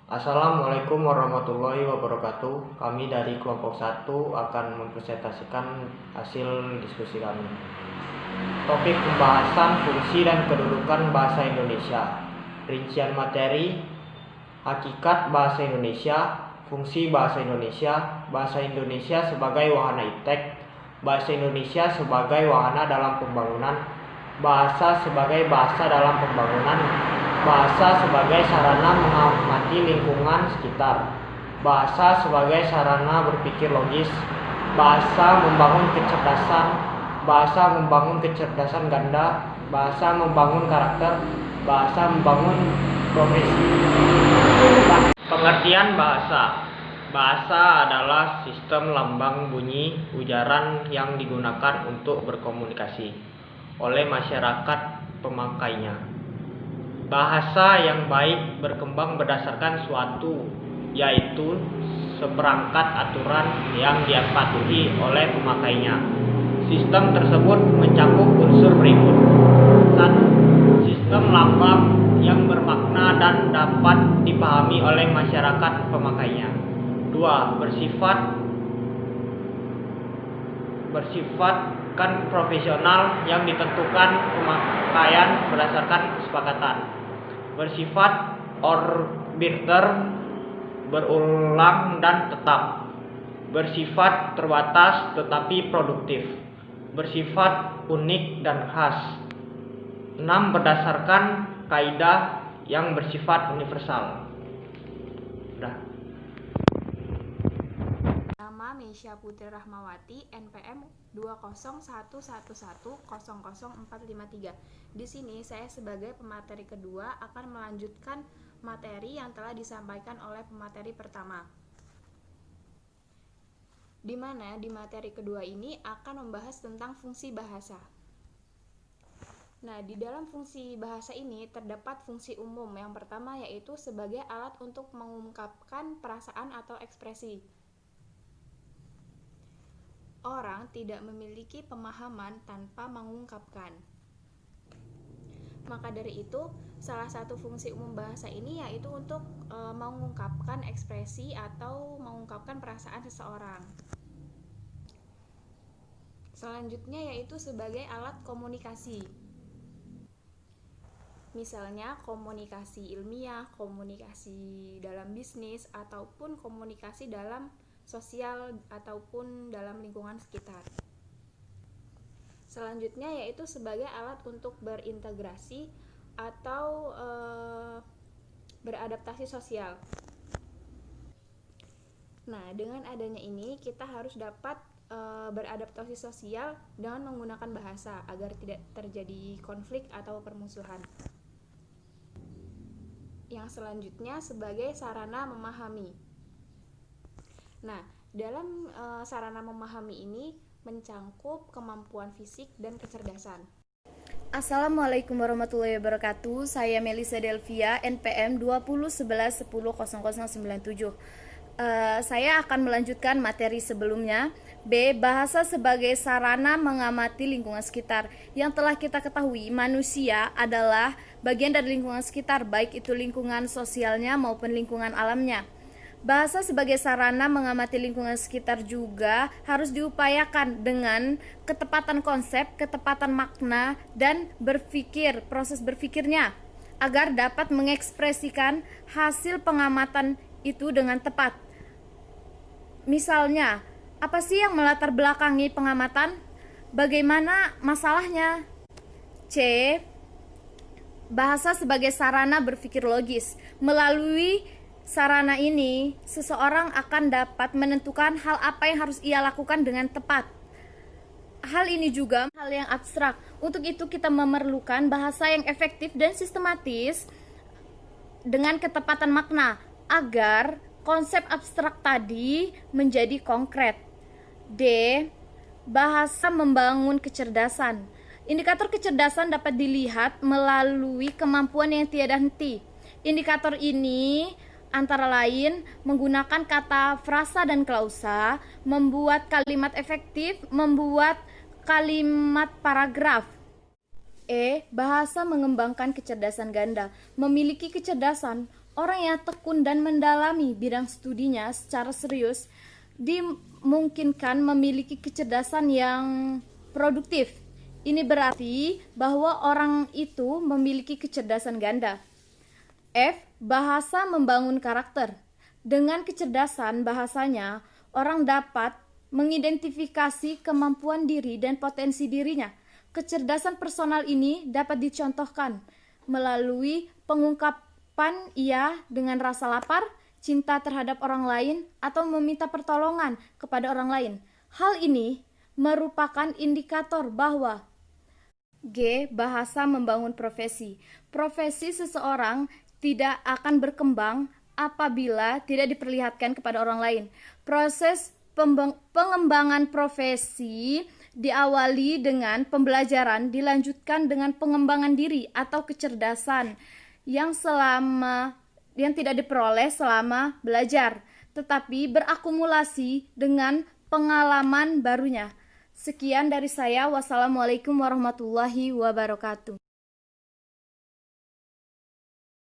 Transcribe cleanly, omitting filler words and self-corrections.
Assalamualaikum warahmatullahi wabarakatuh. Kami dari kelompok 1 akan mempresentasikan hasil diskusi kami. Topik pembahasan fungsi dan kedudukan bahasa Indonesia. Rincian materi, hakikat bahasa Indonesia, fungsi bahasa Indonesia sebagai wahana iptek, bahasa Indonesia sebagai wahana dalam pembangunan, bahasa sebagai bahasa dalam pembangunan, bahasa sebagai sarana mengamati lingkungan sekitar, bahasa sebagai sarana berpikir logis, bahasa membangun kecerdasan ganda, bahasa membangun karakter, bahasa membangun profesi. Pengertian bahasa. Bahasa adalah sistem lambang bunyi ujaran yang digunakan untuk berkomunikasi oleh masyarakat pemakainya. Bahasa yang baik berkembang berdasarkan suatu, yaitu seperangkat aturan yang dipatuhi oleh pemakainya. Sistem tersebut mencakup unsur berikut. 1. Sistem lambang yang bermakna dan dapat dipahami oleh masyarakat pemakainya. 2. Bersifatkan profesional yang ditentukan pemakaian berdasarkan kesepakatan. Bersifat orbiter, berulang dan tetap. Bersifat terbatas tetapi produktif. Bersifat unik dan khas. 6. Berdasarkan kaidah yang bersifat universal. Udah. Nama Meisya Putri Rahmawati, NPM 20111000453. Di sini saya sebagai pemateri kedua akan melanjutkan materi yang telah disampaikan oleh pemateri pertama. Di mana di materi kedua ini akan membahas tentang fungsi bahasa. Nah, di dalam fungsi bahasa ini terdapat fungsi umum. Yang pertama yaitu sebagai alat untuk mengungkapkan perasaan atau ekspresi. Orang tidak memiliki pemahaman tanpa mengungkapkan. Maka dari itu, salah satu fungsi umum bahasa ini yaitu untuk mengungkapkan ekspresi atau mengungkapkan perasaan seseorang. Selanjutnya yaitu sebagai alat komunikasi. Misalnya komunikasi ilmiah, komunikasi dalam bisnis, ataupun komunikasi dalam sosial ataupun dalam lingkungan sekitar. Selanjutnya yaitu sebagai alat untuk berintegrasi atau beradaptasi sosial. Nah, dengan adanya ini kita harus dapat beradaptasi sosial dengan menggunakan bahasa agar tidak terjadi konflik atau permusuhan. Yang selanjutnya sebagai sarana memahami. Nah, dalam sarana memahami ini mencangkup kemampuan fisik dan kecerdasan. Assalamualaikum warahmatullahi wabarakatuh. Saya Melisa Delvia, NPM 2011100097. Saya akan melanjutkan materi sebelumnya. B. Bahasa sebagai sarana mengamati lingkungan sekitar. Yang telah kita ketahui, manusia adalah bagian dari lingkungan sekitar, baik itu lingkungan sosialnya maupun lingkungan alamnya. Bahasa sebagai sarana mengamati lingkungan sekitar juga harus diupayakan dengan ketepatan konsep, ketepatan makna, dan proses berpikirnya, agar dapat mengekspresikan hasil pengamatan itu dengan tepat. Misalnya, apa sih yang melatar belakangi pengamatan? Bagaimana masalahnya? C. Bahasa sebagai sarana berpikir logis. Melalui sarana ini, seseorang akan dapat menentukan hal apa yang harus ia lakukan dengan tepat. Hal ini juga hal yang abstrak. Untuk itu kita memerlukan bahasa yang efektif dan sistematis dengan ketepatan makna agar konsep abstrak tadi menjadi konkret. D. Bahasa membangun kecerdasan. Indikator kecerdasan dapat dilihat melalui kemampuan yang tiada henti. Indikator ini antara lain menggunakan kata frasa dan klausa, membuat kalimat efektif, membuat kalimat paragraf. E. Bahasa mengembangkan kecerdasan ganda. Memiliki kecerdasan Orang yang tekun dan mendalami bidang studinya secara serius dimungkinkan memiliki kecerdasan yang produktif. Ini berarti bahwa orang itu memiliki kecerdasan ganda. F. Bahasa membangun karakter. Dengan kecerdasan bahasanya, orang dapat mengidentifikasi kemampuan diri dan potensi dirinya. Kecerdasan personal ini dapat dicontohkan melalui pengungkapan ia dengan rasa lapar, cinta terhadap orang lain, atau meminta pertolongan kepada orang lain. Hal ini merupakan indikator bahwa G. Bahasa membangun profesi. Profesi seseorang tidak akan berkembang apabila tidak diperlihatkan kepada orang lain. Proses pengembangan profesi diawali dengan pembelajaran, dilanjutkan dengan pengembangan diri atau kecerdasan yang tidak diperoleh selama belajar, tetapi berakumulasi dengan pengalaman barunya. Sekian dari saya. Wassalamualaikum warahmatullahi wabarakatuh.